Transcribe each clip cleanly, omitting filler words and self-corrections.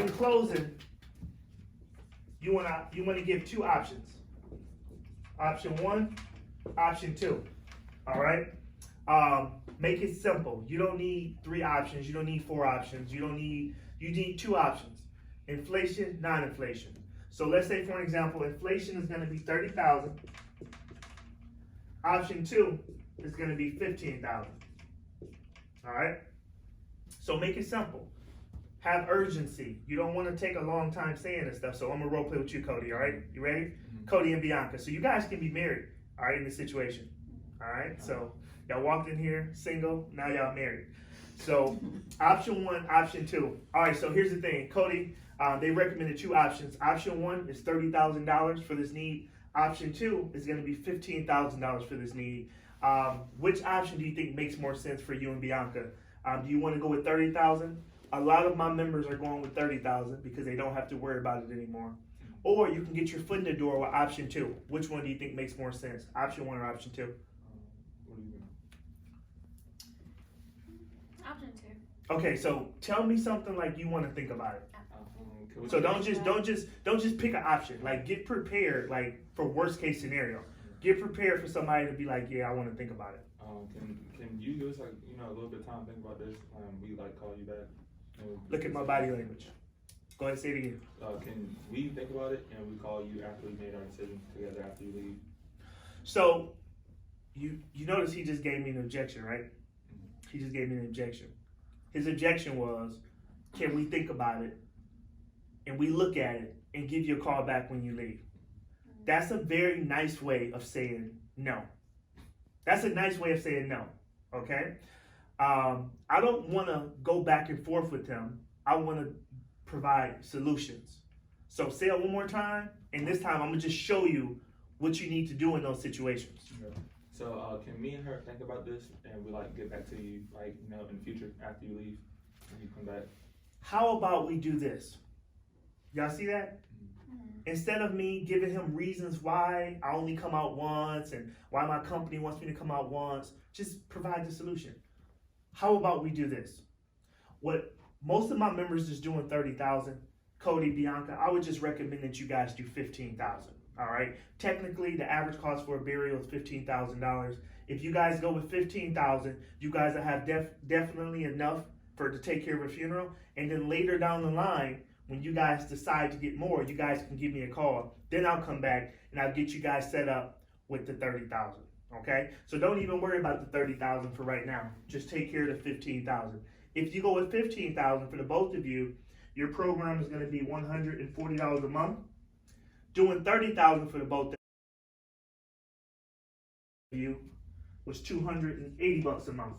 in closing, you wanna give two options. Option one, option two. All right. Make it simple. You don't need three options. You don't need four options. You need two options. Inflation, non-inflation. So let's say, for an example, inflation is going to be 30,000. Option two is going to be 15,000. All right. So make it simple. Have urgency. You don't want to take a long time saying this stuff. So I'm gonna role play with you, Cody. All right. You ready? Mm-hmm. Cody and Bianca. So you guys can be married. All right, in this situation. All right. So y'all walked in here single. Now y'all married. So option one, option two. All right. So here's the thing, Cody. They recommended two options. Option one is $30,000 for this need. Option two is going to be $15,000 for this need. Which option do you think makes more sense for you and Bianca? Do you want to go with 30,000? A lot of my members are going with 30,000 because they don't have to worry about it anymore. Or you can get your foot in the door with option two. Which one do you think makes more sense? Option one or option two? What do you think? Option two. Okay, so tell me something like you want to think about it. So don't just pick an option. Like, get prepared, like, for worst case scenario. Get prepared for somebody to be like, yeah, I want to think about it. Can you give us a little bit of time to think about this? We call you back. Look at my body language. Go ahead and say it again. Can we think about it and we call you after we made our decision together after you leave? So you notice he just gave me an objection, right? Mm-hmm. He just gave me an objection. His objection was, can we think about it and we look at it and give you a call back when you leave? That's a very nice way of saying no. That's a nice way of saying no, okay? I don't want to go back and forth with him. I want to provide solutions. So say it one more time, and this time I'm going to just show you what you need to do in those situations. Yeah. So can me and her think about this and we get back to you in the future after you leave when you come back? How about we do this? Y'all see that? Instead of me giving him reasons why I only come out once and why my company wants me to come out once, just provide the solution. How about we do this? What most of my members is doing 30,000. Cody, Bianca, I would just recommend that you guys do 15,000. All right. Technically, the average cost for a burial is $15,000. If you guys go with 15,000, you guys will have definitely enough to take care of a funeral. And then later down the line, when you guys decide to get more, you guys can give me a call. Then I'll come back and I'll get you guys set up with the 30,000. Okay? So don't even worry about the 30,000 for right now. Just take care of the 15,000. If you go with 15,000 for the both of you, your program is going to be $140 a month. Doing 30,000 for the both of you was $280 a month.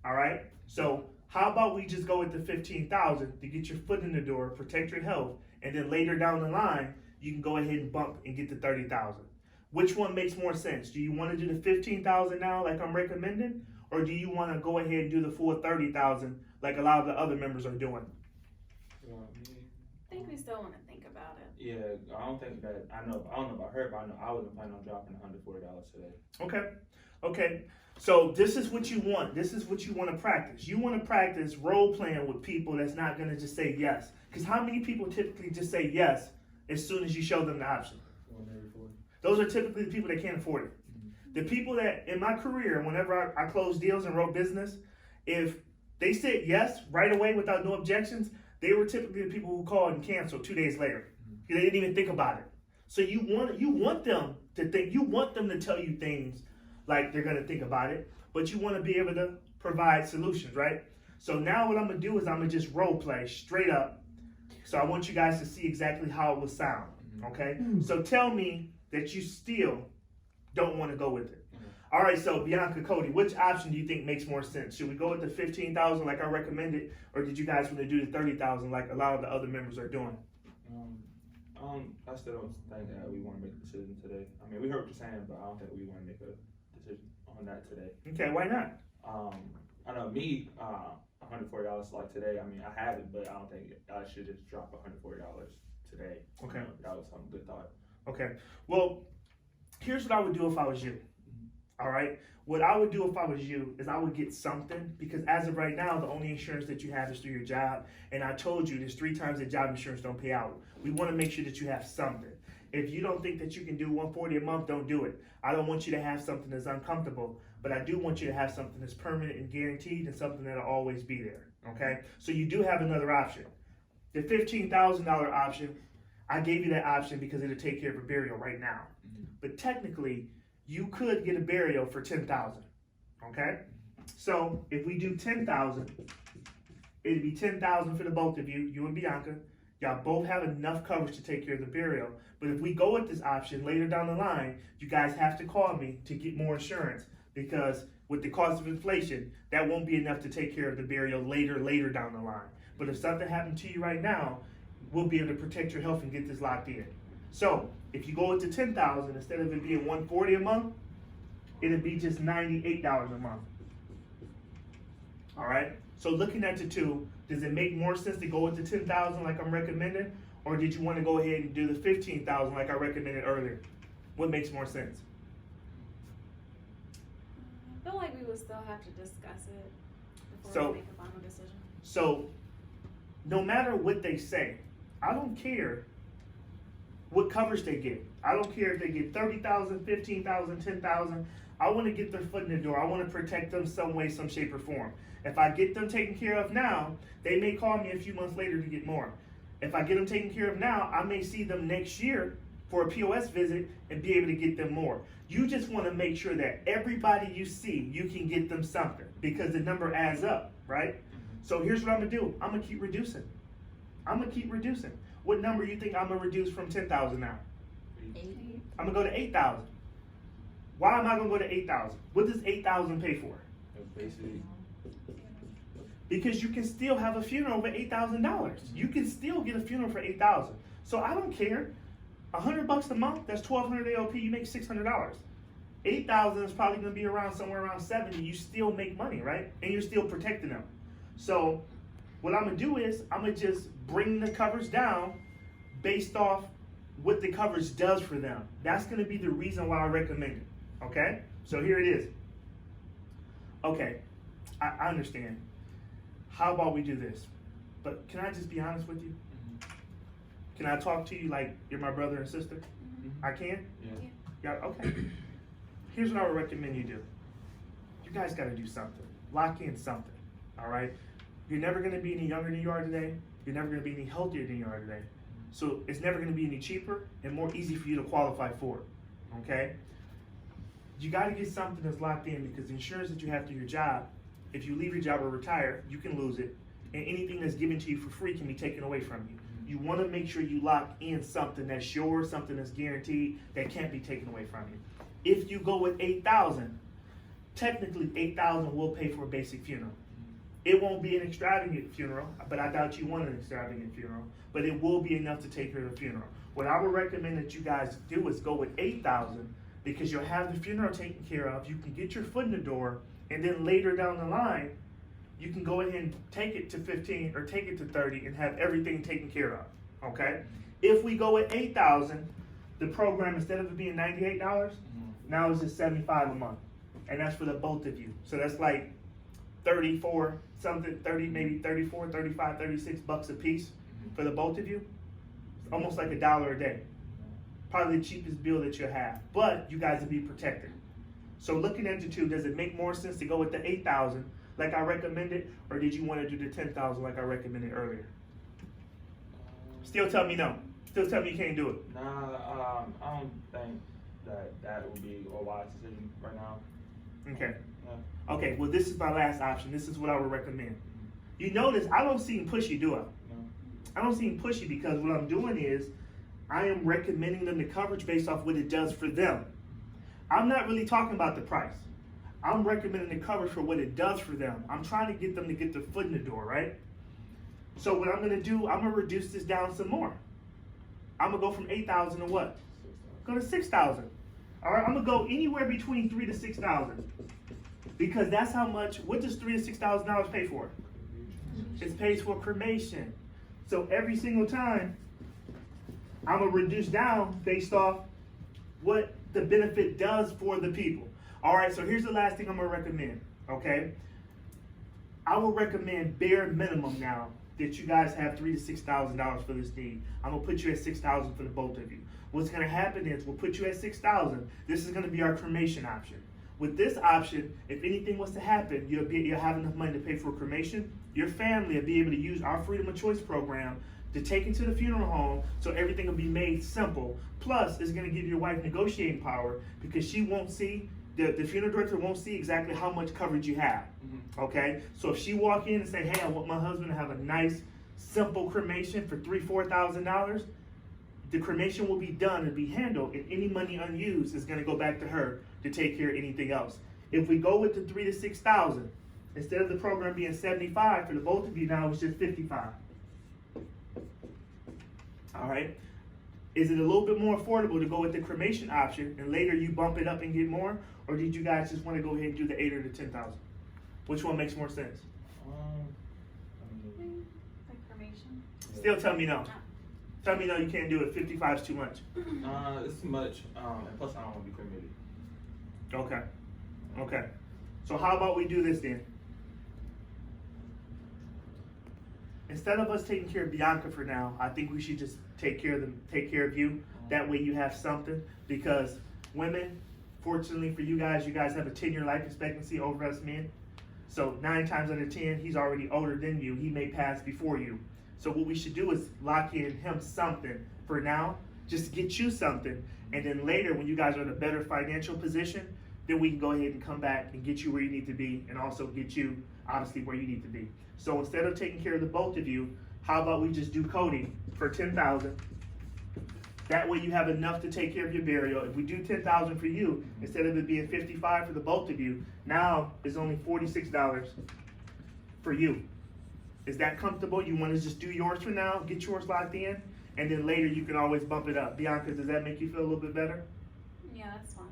All right? So how about we just go with the 15,000 to get your foot in the door, protect your health, and then later down the line, you can go ahead and bump and get the 30,000. Which one makes more sense? Do you want to do the 15,000 now like I'm recommending? Or do you want to go ahead and do the full 30,000 like a lot of the other members are doing? I think we still want to think about it. Yeah, I don't think that, I don't know about her, but I know I wasn't planning on dropping $140 today. Okay. So this is what you want. This is what you want to practice. You want to practice role playing with people that's not going to just say yes. Because how many people typically just say yes as soon as you show them the option? Those are typically the people that can't afford it. Mm-hmm. The people that, in my career, whenever I closed deals and wrote business, if they said yes right away without no objections, they were typically the people who called and canceled 2 days later. Mm-hmm. They didn't even think about it. So you want them to think, you want them to tell you things like they're going to think about it, but you want to be able to provide solutions, right? So now what I'm going to do is I'm going to just role play straight up. So I want you guys to see exactly how it will sound, okay? So tell me that you still don't want to go with it. All right, so Bianca, Cody, which option do you think makes more sense? Should we go with the 15,000 like I recommended, or did you guys want to do the 30,000 like a lot of the other members are doing? I still don't think that we want to make a decision today. I mean, we heard what you're saying, but I don't think we want to make a decision on that today. Okay, why not? I know me, $140 like today. I mean, I have it, but I don't think I should just drop $140 today. Okay. That was some good thought. Okay. Well, here's what I would do if I was you. All right. What I would do if I was you is I would get something, because as of right now, the only insurance that you have is through your job. And I told you there's 3 times that job insurance don't pay out. We want to make sure that you have something. If you don't think that you can do $140 a month, don't do it. I don't want you to have something that's uncomfortable, but I do want you to have something that's permanent and guaranteed and something that'll always be there. Okay. So you do have another option. The $15,000 option, I gave you that option because it'll take care of a burial right now. But technically, you could get a burial for $10,000. Okay? So if we do $10,000, it'd be $10,000 for the both of you, you and Bianca. Y'all both have enough coverage to take care of the burial. But if we go with this option later down the line, you guys have to call me to get more insurance, because with the cost of inflation, that won't be enough to take care of the burial later down the line. But if something happened to you right now, we'll be able to protect your health and get this locked in. So if you go with the $10,000, instead of it being $140 a month, it'll be just $98 a month. All right. So looking at the two, does it make more sense to go with the $10,000 like I'm recommending, or did you want to go ahead and do the $15,000 like I recommended earlier? What makes more sense? I feel like we would still have to discuss it before So- we make a final decision. So no matter what they say, I don't care what coverage they get. I don't care if they get $30,000, $15,000, $10,000. I want to get their foot in the door. I want to protect them some way, some shape or form. If I get them taken care of now, they may call me a few months later to get more. If I get them taken care of now, I may see them next year for a POS visit and be able to get them more. You just want to make sure that everybody you see, you can get them something, because the number adds up, right? So here's what I'm going to do. I'm going to keep reducing. What number you think I'm going to reduce from 10,000 now? 80. I'm going to go to 8,000. Why am I going to go to 8,000? What does 8,000 pay for? Basically, Because you can still have a funeral for $8,000. You can still get a funeral for 8,000. So I don't care. $100 a month, that's 1,200 AOP, you make $600. 8,000 is probably going to be around somewhere around 70. You still make money, right? And you're still protecting them. So what I'm going to do is I'm going to just bring the coverage down based off what the coverage does for them. That's going to be the reason why I recommend it. Okay? So here it is. Okay, I understand. How about we do this? But can I just be honest with you? Can I talk to you like you're my brother and sister? I can? yeah. Yeah, okay. Here's what I would recommend you do. You guys got to do something. Lock in something, all right? You're never going to be any younger than you are today. You're never going to be any healthier than you are today. So it's never going to be any cheaper and more easy for you to qualify for it, okay? You got to get something that's locked in, because the insurance that you have through your job, if you leave your job or retire, you can lose it. And anything that's given to you for free can be taken away from you. You want to make sure you lock in something that's yours, something that's guaranteed, that can't be taken away from you. If you go with 8,000, technically 8,000 will pay for a basic funeral. It won't be an extravagant funeral, but I doubt you want an extravagant funeral, but it will be enough to take care of the funeral. What I would recommend that you guys do is go with 8,000, because you'll have the funeral taken care of, you can get your foot in the door, and then later down the line, you can go ahead and take it to 15 or take it to 30 and have everything taken care of, okay? If we go with 8,000, the program, instead of it being $98, now it's just $75 a month. And that's for the both of you. So that's like 34 something, 30, maybe 34, 35, 36 bucks a piece for the both of you. It's almost like $1 a day. Probably the cheapest bill that you'll have, but you guys will be protected. So looking at the two, does it make more sense to go with the 8,000 like I recommended, or did you want to do the 10,000 like I recommended earlier? Still tell me no. Still tell me you can't do it. Nah, I don't think that would be a wise decision right now. Okay. Yeah. Okay, well this is my last option. This is what I would recommend. You notice I don't seem pushy, do I? No. I don't seem pushy, because what I'm doing is I am recommending them the coverage based off what it does for them. I'm not really talking about the price. I'm recommending the coverage for what it does for them. I'm trying to get them to get their foot in the door, right? So what I'm going to do, I'm going to reduce this down some more. I'm going to go from 8,000 to what? Go to 6,000. All right, I'm going to go anywhere between 3,000 to 6,000, because that's how much. What does $3,000 to $6,000 pay for? It pays for cremation. So every single time, I'm going to reduce down based off what the benefit does for the people. All right, so here's the last thing I'm gonna recommend, okay? I will recommend bare minimum now that you guys have $3,000 to $6,000 for this deed. I'm gonna put you at $6,000 for the both of you. What's gonna happen is we'll put you at $6,000. This is gonna be our cremation option. With this option, if anything was to happen, you'll have enough money to pay for cremation. Your family will be able to use our Freedom of Choice program to take into the funeral home, so everything will be made simple. Plus, it's gonna give your wife negotiating power because she won't see, the funeral director won't see exactly how much coverage you have. Okay, so if she walk in and say, "Hey, I want my husband to have a nice, simple cremation for $3,000-4,000," the cremation will be done and be handled, and any money unused is going to go back to her to take care of anything else. If we go with the $3,000 to $6,000, instead of the program being $75 for the both of you, now it's just $55. All right. Is it a little bit more affordable to go with the cremation option and later you bump it up and get more, or did you guys just want to go ahead and do the $8,000 or the $10,000? Which one makes more sense? Like cremation. Still tell me no. Tell me no, you can't do it. 55 is too much. It's too much, and plus I don't want to be cremated. Okay. Okay. So how about we do this then? Instead of us taking care of Bianca for now, I think we should just take care of you. That way you have something, because women, fortunately for you guys have a 10-year life expectancy over us men. So 9 times out of 10, he's already older than you. He may pass before you. So what we should do is lock in him something for now, just get you something. And then later, when you guys are in a better financial position, then we can go ahead and come back and get you where you need to be, and also get you, obviously, where you need to be. So instead of taking care of the both of you, how about we just do Cody for $10,000? That way you have enough to take care of your burial. If we do $10,000 for you, instead of it being $55 for the both of you, now it's only $46 for you. Is that comfortable? You want to just do yours for now, get yours locked in, and then later you can always bump it up. Bianca, does that make you feel a little bit better? Yeah, that's fine.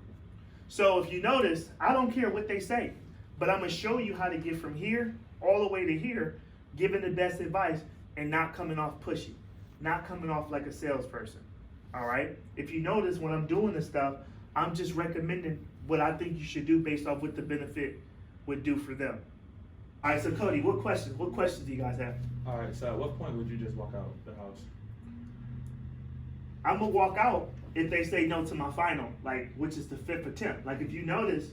So if you notice, I don't care what they say, but I'm going to show you how to get from here all the way to here, giving the best advice and not coming off pushy, not coming off like a salesperson. All right? If you notice, when I'm doing this stuff, I'm just recommending what I think you should do based off what the benefit would do for them. All right, so Cody, what questions do you guys have? All right, so at what point would you just walk out the house? I'm going to walk out if they say no to my final, which is the 5th attempt. Like, if you notice,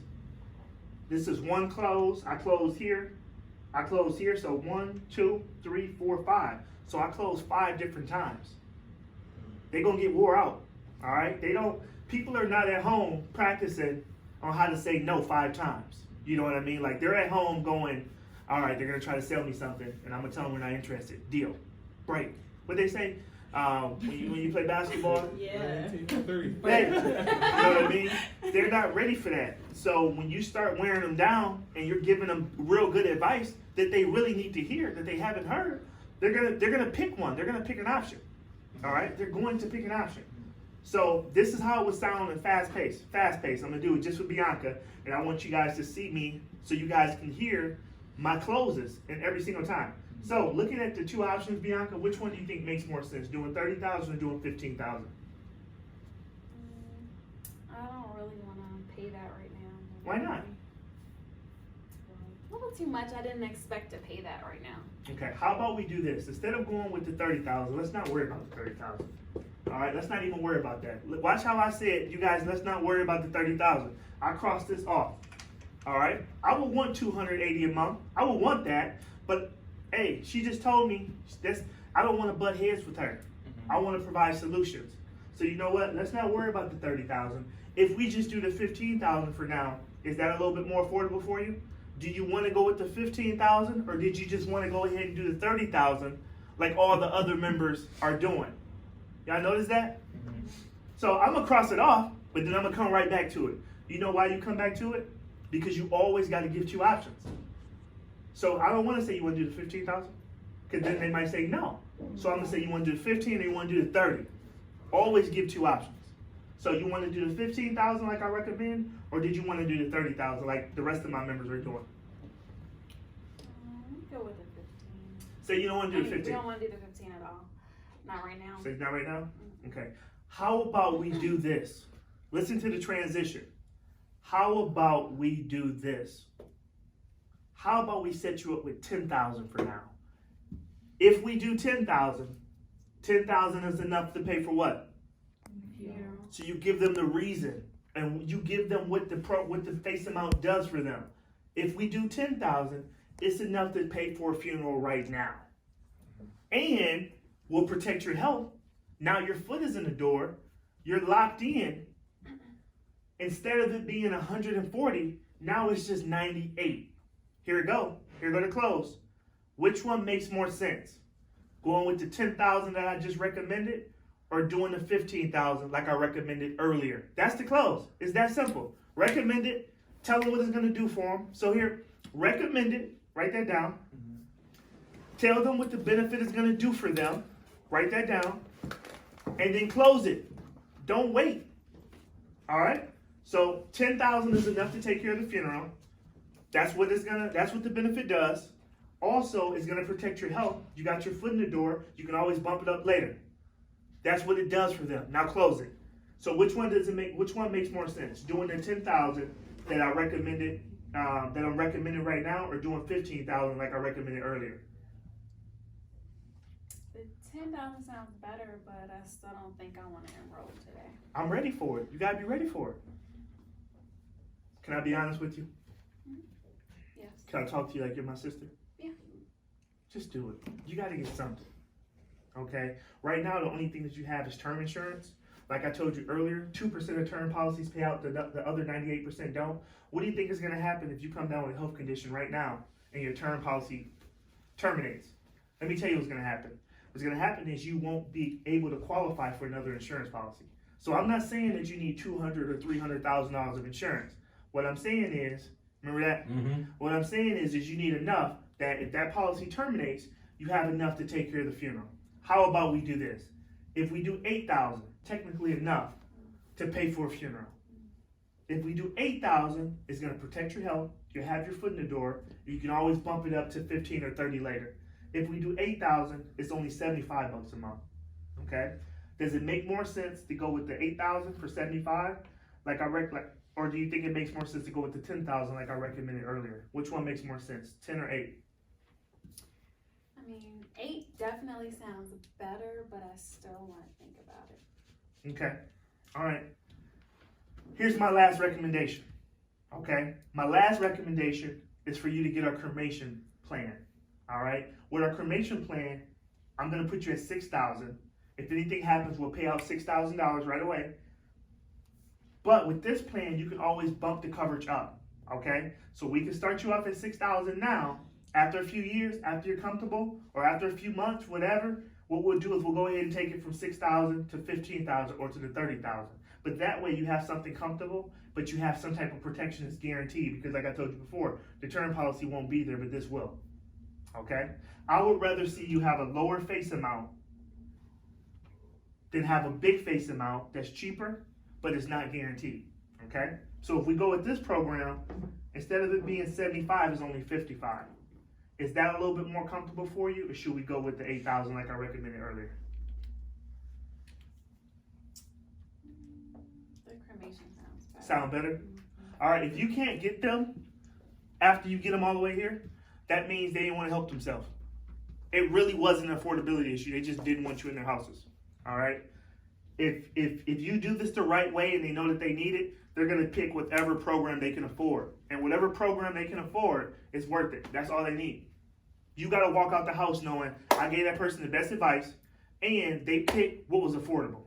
this is one close. I close here. So 1, 2, 3, 4, 5. So I close 5 different times. They're going to get wore out. All right? People are not at home practicing on how to say no 5 times. You know what I mean? Like, they're at home going, all right, they're going to try to sell me something, and I'm going to tell them we're not interested. Deal. Break. What they say? When you play basketball? Yeah. Hey, you know what I mean? They're not ready for that. So when you start wearing them down and you're giving them real good advice that they really need to hear, that they haven't heard, they're gonna pick one. They're gonna pick an option. All right? They're going to pick an option. So this is how it would sound in fast pace. Fast pace. I'm gonna do it just with Bianca, and I want you guys to see me so you guys can hear my closes in every single time. So looking at the 2 options, Bianca, which one do you think makes more sense? Doing 30,000 or doing 15,000? I don't really want to pay that right now. Why not? A little too much. I didn't expect to pay that right now. Okay, how about we do this? Instead of going with the 30,000, let's not worry about the 30,000. All right, let's not even worry about that. Watch how I said, you guys, let's not worry about the 30,000. I crossed this off. All right, I would want $280 a month. I would want that, but hey, she just told me I don't want to butt heads with her. I want to provide solutions. So you know what? Let's not worry about the 30,000. If we just do the 15,000 for now, is that a little bit more affordable for you? Do you want to go with the 15,000, or did you just want to go ahead and do the 30,000 like all the other members are doing? Y'all notice that? So I'm gonna cross it off, but then I'm gonna come right back to it. You know why you come back to it? Because you always got to give 2 options. So I don't want to say you want to do the 15,000, because then they might say no. So I'm gonna say you want to do the 15 or you want to do the 30. Always give 2 options. So you want to do the 15,000 like I recommend, or did you want to do the 30,000 like the rest of my members are doing? Go with the 15. So you don't want to do the 15? We don't want to do the 15 at all. Not right now. So not right now? Okay. How about we do this? Listen to the transition. How about we do this? How about we set you up with 10,000 for now? If we do 10,000, 10,000 is enough to pay for what? Funeral. So you give them the reason, and you give them what the face amount does for them. If we do 10,000, it's enough to pay for a funeral right now, and will protect your health. Now your foot is in the door, you're locked in. Instead of it being 140, now it's just 98. Here we go. Here go to close. Which one makes more sense? Going with the 10,000 that I just recommended, or doing the 15,000 like I recommended earlier? That's the close. It's that simple. Recommend it. Tell them what it's going to do for them. So here, recommend it. Write that down. Tell them what the benefit is going to do for them. Write that down. And then close it. Don't wait. All right? So 10,000 is enough to take care of the funeral. That's what the benefit does. Also, it's gonna protect your health. You got your foot in the door. You can always bump it up later. That's what it does for them. Now close it. So which one makes more sense? Doing the 10,000 that I recommended, that I'm recommending right now, or doing 15,000 like I recommended earlier? The 10,000 sounds better, but I still don't think I want to enroll today. I'm ready for it. You gotta be ready for it. Can I be honest with you? Yes. Can I talk to you like you're my sister? Yeah. Just do it. You got to get something. Okay? Right now, the only thing that you have is term insurance. Like I told you earlier, 2% of term policies pay out, the other 98% don't. What do you think is going to happen if you come down with a health condition right now and your term policy terminates? Let me tell you what's going to happen. What's going to happen is you won't be able to qualify for another insurance policy. So I'm not saying that you need $200,000 or $300,000 of insurance. What I'm saying is, remember that? Mm-hmm. What I'm saying is you need enough that if that policy terminates, you have enough to take care of the funeral. How about we do this? If we do 8,000, technically enough to pay for a funeral. If we do 8,000, it's going to protect your health. You have your foot in the door. You can always bump it up to 15 or 30 later. If we do 8,000, it's only $75 a month. Okay? Does it make more sense to go with the 8,000 for 75, or do you think it makes more sense to go with the 10,000 like I recommended earlier? Which one makes more sense, 10 or 8? I mean, 8 definitely sounds better, but I still want to think about it. Okay. All right. Here's my last recommendation. Okay. My last recommendation is for you to get our cremation plan. All right. With our cremation plan, I'm going to put you at 6,000. If anything happens, we'll pay out $6,000 right away. But with this plan, you can always bump the coverage up, okay? So we can start you off at 6,000 now. After a few years, after you're comfortable, or after a few months, whatever, what we'll do is we'll go ahead and take it from 6,000 to 15,000 or to the 30,000. But that way you have something comfortable, but you have some type of protection that's guaranteed, because like I told you before, the term policy won't be there, but this will, okay? I would rather see you have a lower face amount than have a big face amount that's cheaper, but it's not guaranteed, okay? So if we go with this program, instead of it being 75, it's only 55. Is that a little bit more comfortable for you, or should we go with the 8,000 like I recommended earlier? The cremation sounds better. Sound better? All right, if you can't get them after you get them all the way here, that means they didn't want to help themselves. It really wasn't an affordability issue. They just didn't want you in their houses, all right? If you do this the right way and they know that they need it, they're going to pick whatever program they can afford. And whatever program they can afford is worth it. That's all they need. You got to walk out the house knowing I gave that person the best advice and they picked what was affordable.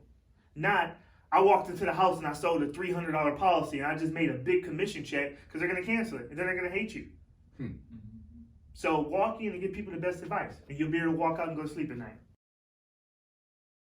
Not, I walked into the house and I sold a $300 policy and I just made a big commission check because they're going to cancel it and then they're going to hate you. So walk in and give people the best advice and you'll be able to walk out and go to sleep at night.